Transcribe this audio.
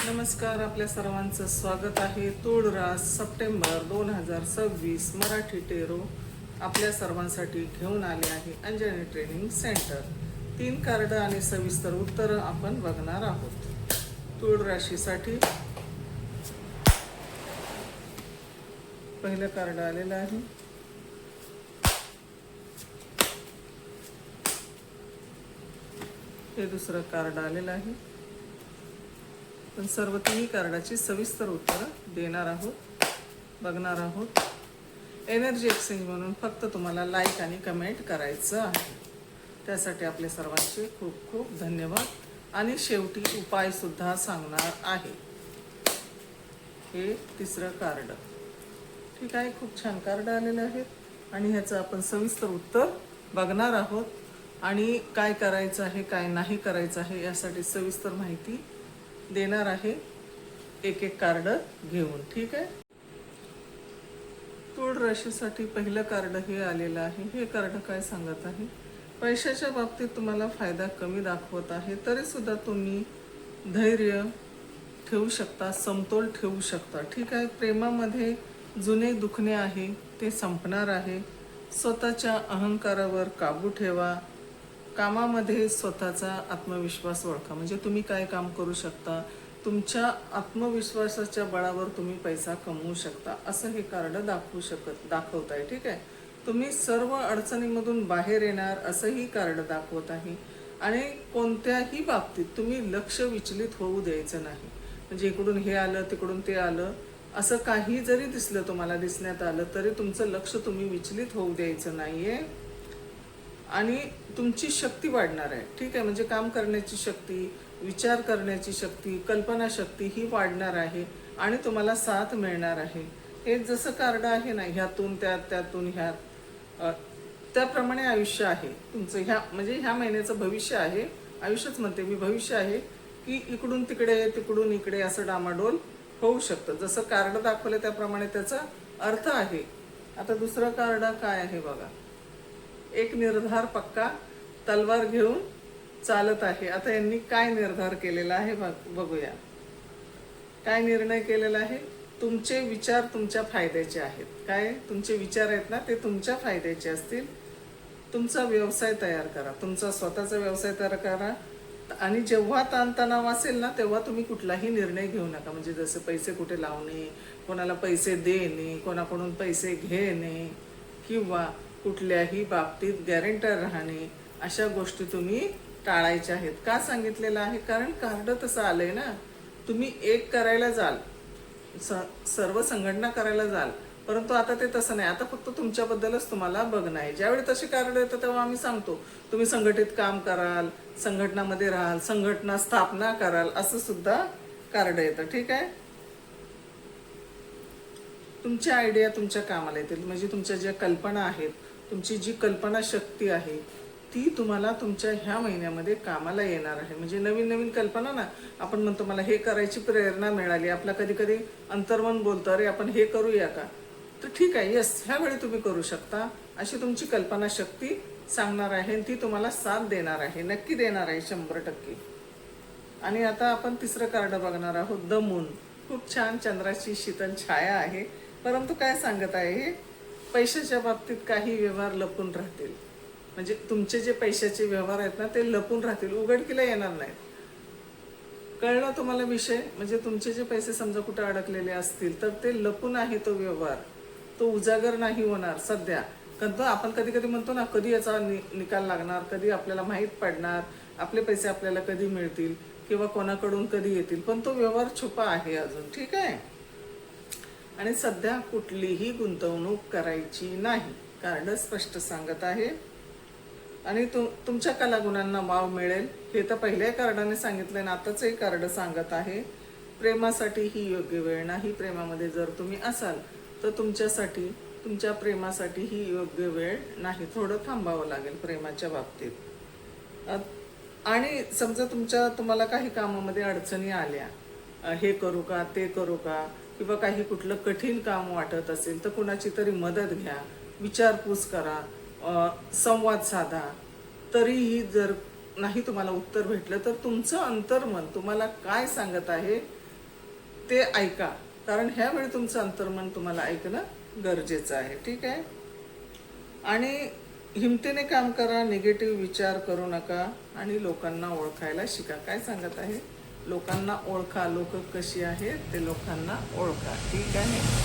नमस्कार, आपल्या सर्वांचं स्वागत आहे. तूळरास सप्टेंबर 2026 मराठी टेरो आपल्या सर्वांसाठी घेऊन आले आहे अंजनी ट्रेनिंग सेंटर. 3 कार्ड आणि सविस्तर उत्तर आपण बघणार आहोत. तूळ राशीसाठी पहिलं कार्ड आलेलं आहे. हे दुसरं कार्ड आलेलं आहे. पण सर्व तिन्ही कार्डाची सविस्तर उत्तर देणार आहोत, बघणार आहोत. एनर्जी एक्सचेंज म्हणून फक्त तुम्हाला लाईक आणि कमेंट करायचं आहे. त्यासाठी आपले सर्वांचे खूप खूप धन्यवाद. आणि शेवटी उपाय सुद्धा सांगणार आहे. हे तिसरं कार्ड ठीक आहे. खूप छान कार्ड आलेले आहेत आणि ह्याचं आपण सविस्तर उत्तर बघणार आहोत. आणि काय करायचं आहे, काय नाही करायचं आहे यासाठी सविस्तर माहिती देणार आहे, एक एक कार्ड घेऊन. ठीक आहे. तूळ राशीसाठी पहिलं कार्ड हे आलेलं आहे. हे कार्ड काय सांगत आहे? पैशाच्या बाबतीत तुम्हाला फायदा कमी दाखवत आहे, तरी सुद्धा तुम्ही धैर्य ठेवू शकता, समतोल ठेवू शकता. ठीक आहे. प्रेमामध्ये जुने दुखणे आहे ते संपणार आहे. स्वतःच्या अहंकारावर काबू ठेवा. कामामध्ये स्वतःचा आत्मविश्वास ओळखा. म्हणजे तुम्ही काय काम करू शकता, तुमच्या आत्मविश्वासाच्या बळावर तुम्ही पैसा कमवू शकता, असं हे कार्ड दाखवत आहे. ठीक आहे. तुम्ही सर्व अडचणीमधून बाहेर येणार असंही कार्ड दाखवत आहे. आणि कोणत्याही बाबतीत तुम्ही लक्ष विचलित होऊ द्यायचं नाही. म्हणजे इकडून हे आलं, तिकडून ते आलं, असं काही जरी दिसलं, तुम्हाला दिसण्यात आलं, तरी तुमचं लक्ष तुम्ही विचलित होऊ द्यायचं नाहीये. आणि तुमची शक्ती वाढणार आहे. ठीक आहे. म्हणजे काम करण्याची शक्ती, विचार करण्याची शक्ती, कल्पना शक्ती ही वाढणार आहे आणि तुम्हाला साथ मिळणार आहे. हे जसं कार्ड आहे ना, ह्यातून त्यात, त्यातून ह्यात, त्याप्रमाणे आयुष्य आहे तुमचं. म्हणजे ह्या महिन्याचं भविष्य आहे. आयुष्यच म्हणते मी, भविष्य आहे की इकडून तिकडे, तिकडून इकडे असं डामाडोल होऊ शकतं. जसं कार्ड दाखवलं त्याप्रमाणे त्याचा अर्थ आहे. आता दुसरं कार्ड काय आहे बघा. एक निर्धार पक्का तलवार घेऊन चालत आहे. आता यांनी काय निर्धार केलेला आहे बघूया. काय निर्णय केलेला आहे? तुमचे विचार तुमच्या फायद्याचे आहेत. काय तुमचे विचार आहेत ना, ते तुमच्या फायद्याचे असतील. तुमचा व्यवसाय तयार करा, तुमचा स्वतःचा व्यवसाय तयार करा. आणि जेव्हा ताणतणाव असेल ना, तेव्हा तुम्ही कुठलाही निर्णय घेऊ नका. म्हणजे जसं पैसे कुठे लावणे, कोणाला पैसे देणे, कोणाकडून पैसे घेणे, किंवा कुठल्याही बाबतीत गॅरेंटर राहणे, अशा गोष्टी तुम्ही टाळायच्या आहेत. का सांगितलेलं आहे? कारण कार्ड तसं आलंय ना. तुम्ही एक करायला जाल, सर्व संघटना करायला जाल, परंतु आता ते तसं नाही. आता फक्त तुमच्याबद्दलच तुम्हाला बघणं आहे. ज्यावेळी तसे कार्ड येतं तेव्हा आम्ही सांगतो तुम्ही संघटित काम कराल, संघटनामध्ये राहाल, संघटना स्थापना कराल, असं सुद्धा कार्ड येतं. ठीक आहे. तुमच्या आयडिया तुमच्या कामाला येतील. म्हणजे तुमच्या ज्या कल्पना आहेत, तुमची जी कल्पना शक्ती आहे, ती तुम्हाला तुमच्या ह्या महिन्यामध्ये कामाला येणार आहे. म्हणजे नवीन नवीन कल्पना ना, आपण म्हणतो मला हे करायची प्रेरणा मिळाली, आपला कधी कधी अंतर्मन बोलतं अरे आपण हे करूया का, तर ठीक आहे, यस, ह्यावेळी तुम्ही करू शकता, अशी तुमची कल्पना शक्ती सांगणार आहे. ती तुम्हाला साथ देणार आहे, नक्की देणार आहे, 100%. आणि आता आपण तिसरं कार्ड बघणार आहोत. The moon. खूप छान चंद्राची शीतल छाया आहे. परंतु काय सांगत आहे हे? पैशाच्या बाबतीत काही व्यवहार लपून राहतील. म्हणजे तुमचे जे पैशाचे व्यवहार आहेत ना, ते लपून राहतील, उघडकीला येणार नाहीत. कळलं तुम्हाला विषय? म्हणजे तुमचे जे पैसे समजा कुठे अडकलेले असतील, तर ते लपून आहे तो व्यवहार, तो उजागर नाही होणार सध्या. कारण तो आपण कधी कधी म्हणतो ना, कधी याचा निकाल लागणार, कधी आपल्याला माहीत पडणार, आपले पैसे आपल्याला कधी मिळतील किंवा कोणाकडून कधी येतील, पण तो व्यवहार छुपा आहे अजून. ठीक आहे. आणि सध्या कुठलीही गुंतवणूक करायची नाही, कार्ड स्पष्ट सांगत आहे. आणि तुमच्या कलागुणांना वाव मिळेल, हे तर पहिल्या कार्डाने सांगितलं ना, आताच एक कार्ड सांगत आहे. प्रेमासाठी ही योग्य वेळ नाही. प्रेमामध्ये जर तुम्ही असाल तर तुमच्यासाठी, तुमच्या प्रेमासाठी ही योग्य वेळ नाही. थोडं थांबावं लागेल प्रेमाच्या बाबतीत. आणि समजा तुम्हाला काही कामामध्ये अडचणी आल्या, हे करू का, ते करू का, किंवा काही कुठलं कठीण काम वाटत असेल तर कुणाची तरी मदत घ्या, विचारपूस करा, संवाद साधा. तरीही जर नाही तुम्हाला उत्तर भेटलं, तर तुमचं अंतर्मन तुम्हाला काय सांगत आहे ते ऐका, कारण ह्यावेळी तुमचं अंतर्मन तुम्हाला ऐकणं गरजेचं आहे. ठीक आहे. आणि हिमतीने काम करा, निगेटिव्ह विचार करू नका आणि लोकांना ओळखायला शिका. काय सांगत आहे? लोकांना ओळखा, लोक कशी आहेत ते लोकांना ओळखा. ठीक आहे.